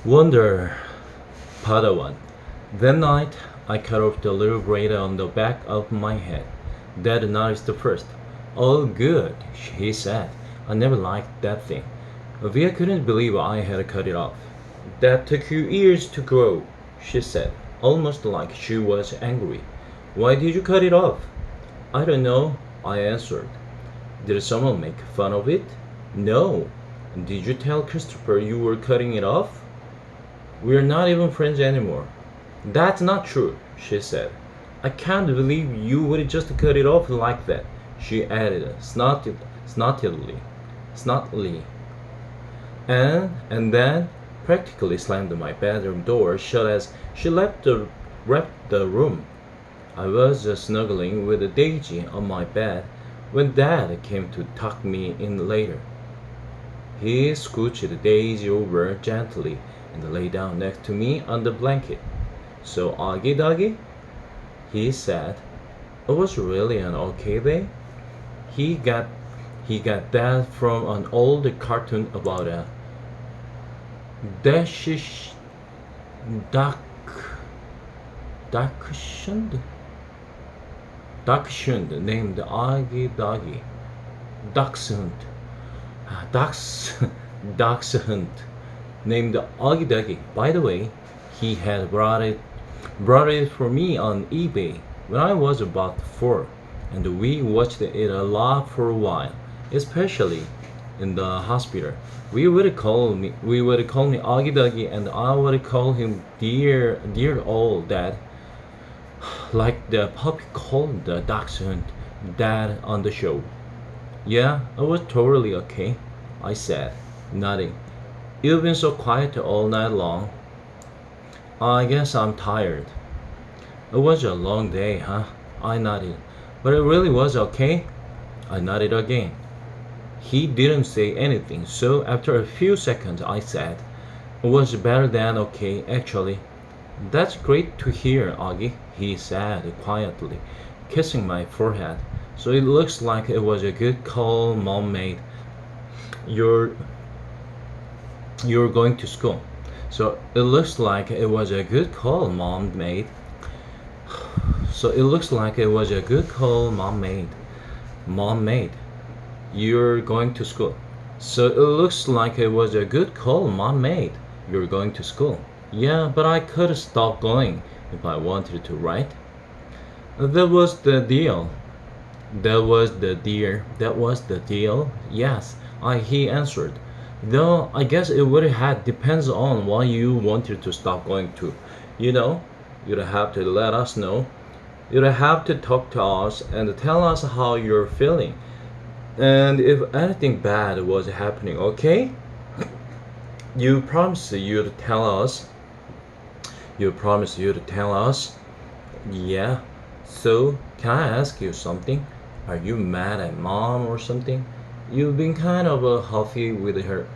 Wonder, Padawan. That night, I cut off the little braid on the back of my head. Dad noticed first. Oh, good, he said. I never liked that thing. Via couldn't believe I had cut it off. That took you years to grow, she said, almost like she was angry. Why did you cut it off? I don't know, I answered. Did someone make fun of it? No. Did you tell Christopher you were cutting it off? We're not even friends anymore. That's not true, she said. I can't believe you would just cut it off like that, she added snottily. Snotily. And then practically slammed my bedroom door shut as she left the room. I was snuggling with Daisy on my bed when Dad came to tuck me in later. He scooched Daisy over gently and lay down next to me on the blanket. So, Augie Doggy, he said, it was really an okay day. He got that from an old cartoon about a dashish duck dachshund dachshund named Augie Doggy. Dachshund. Dachs Dachshund named Augie Doggy. By the way, he had brought it for me on eBay when I was about 4, and we watched it a lot for a while, especially in the hospital. We would call me Augie Doggy, and I would call him dear old dad, like the puppy called the dachshund dad on the show. Yeah, it was totally okay, I said, nodding. You've been so quiet all night long. I guess I'm tired. It was a long day, huh? I nodded. But it really was okay? I nodded again. He didn't say anything, so after a few seconds I said, it was better than okay, actually. That's great to hear, Augie, he said quietly, kissing my forehead. So it looks like it was a good call Mom made. You're you're going to school. So it looks like it was a good call Mom made. So it looks like it was a good call Mom made. Mom made. You're going to school. So it looks like it was a good call Mom made. You're going to school. Yeah, but I could stop going if I wanted to, right? That was the deal. That was the deal. Yes, he answered. Though I guess it would have depends on why you wanted to stop going to. You know, you'd have to let us know. You'd have to talk to us and tell us how you're feeling. And if anything bad was happening, okay? You promised you'd tell us. You promised you'd tell us. Yeah. So, can I ask you something? Are you mad at Mom or something? You've been kind of a huffy with her.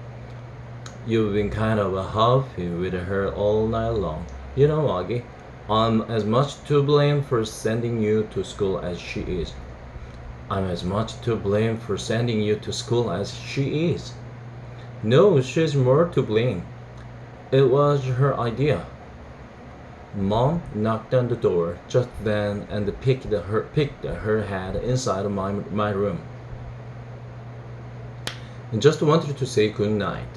You've been kind of a huffy with her all night long. You know, Augie, I'm as much to blame for sending you to school as she is. I'm as much to blame for sending you to school as she is. No, she's more to blame. It was her idea. Mom knocked on the door just then and picked her head inside my room. I just wanted to say good night,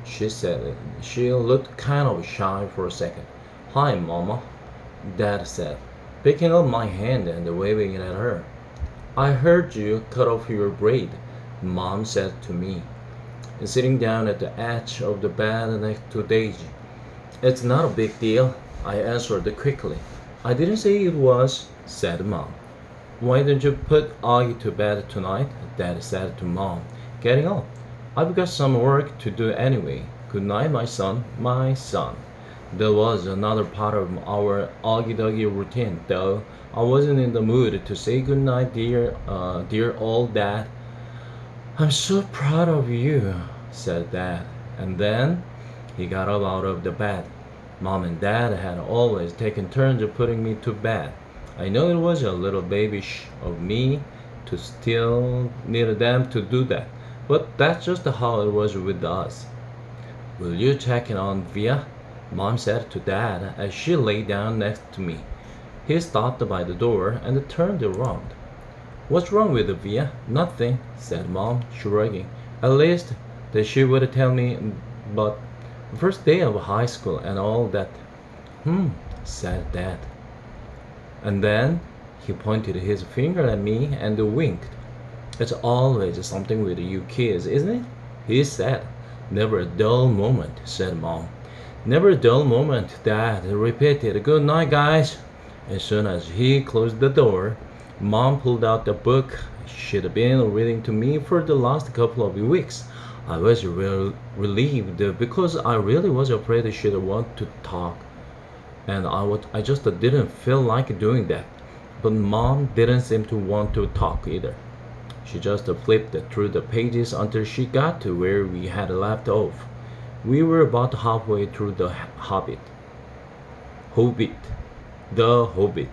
she said. She looked kind of shy for a second. Hi, Mama, Dad said, picking up my hand and waving it at her. I heard you cut off your braid, Mom said to me, sitting down at the edge of the bed next to Daisy. It's not a big deal, I answered quickly. I didn't say it was, said Mom. Why don't you put Augie to bed tonight? Dad said to Mom, getting up. I've got some work to do anyway. Good night, my son, my son. That was another part of our Augie Doggy routine, though I wasn't in the mood to say good night, dear old Dad. I'm so proud of you, said Dad, and then he got up out of the bed. Mom and Dad had always taken turns of putting me to bed. I know it was a little babyish of me to still need them to do that, but that's just how it was with us. Will you check in on Via? Mom said to Dad as she lay down next to me. He stopped by the door and turned around. What's wrong with Via? Nothing, said Mom, shrugging. At least that she would tell me, but first day of high school and all that. Said Dad. And then he pointed his finger at me and winked. It's always something with you kids, isn't it? He said. Never a dull moment, said Mom. Never a dull moment, Dad repeated. Good night, guys. As soon as he closed the door, Mom pulled out the book she'd been reading to me for the last couple of weeks. I was relieved because I really was afraid she'd want to talk, and I just didn't feel like doing that. But Mom didn't seem to want to talk either. She just flipped through the pages until she got to where we had left off. We were about halfway through The Hobbit. Hobbit. The Hobbit.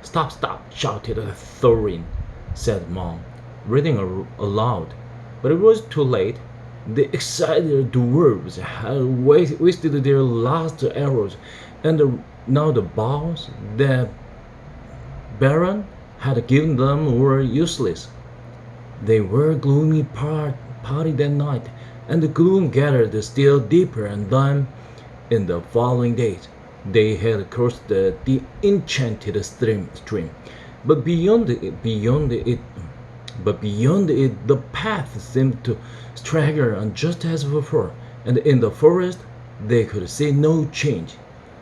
Stop, stop, shouted Thorin, said Mom, reading aloud. But it was too late. The excited dwarves had wasted their last arrows, and now the bows that Baron had given them were useless. They were a gloomy party that night, and the gloom gathered still deeper on them in the following days. They had crossed the enchanted stream, but beyond it, the path seemed to stagger on just as before, and in the forest they could see no change.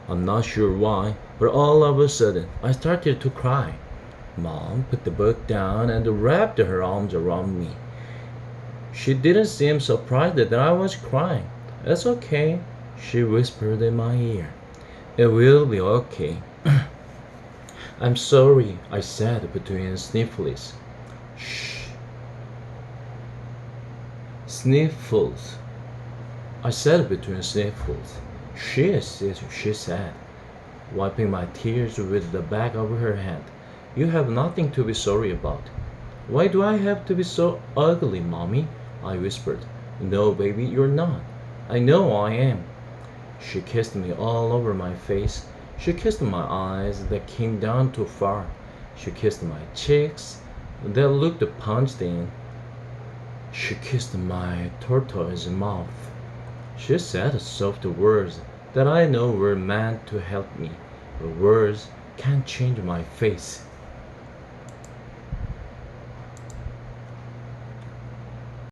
I'm not sure why, but all of a sudden I started to cry. Mom put the book down and wrapped her arms around me. She didn't seem surprised that I was crying. It's okay, she whispered in my ear. It will be okay. I'm sorry, I said between sniffles. Shh. Sniffles. I said between sniffles. She said, wiping my tears with the back of her hand. You have nothing to be sorry about. Why do I have to be so ugly, Mommy? I whispered. No, baby, you're not. I know I am. She kissed me all over my face. She kissed my eyes that came down too far. She kissed my cheeks that looked punched in. She kissed my tortoise mouth. She said soft words that I know were meant to help me, but words can't change my face.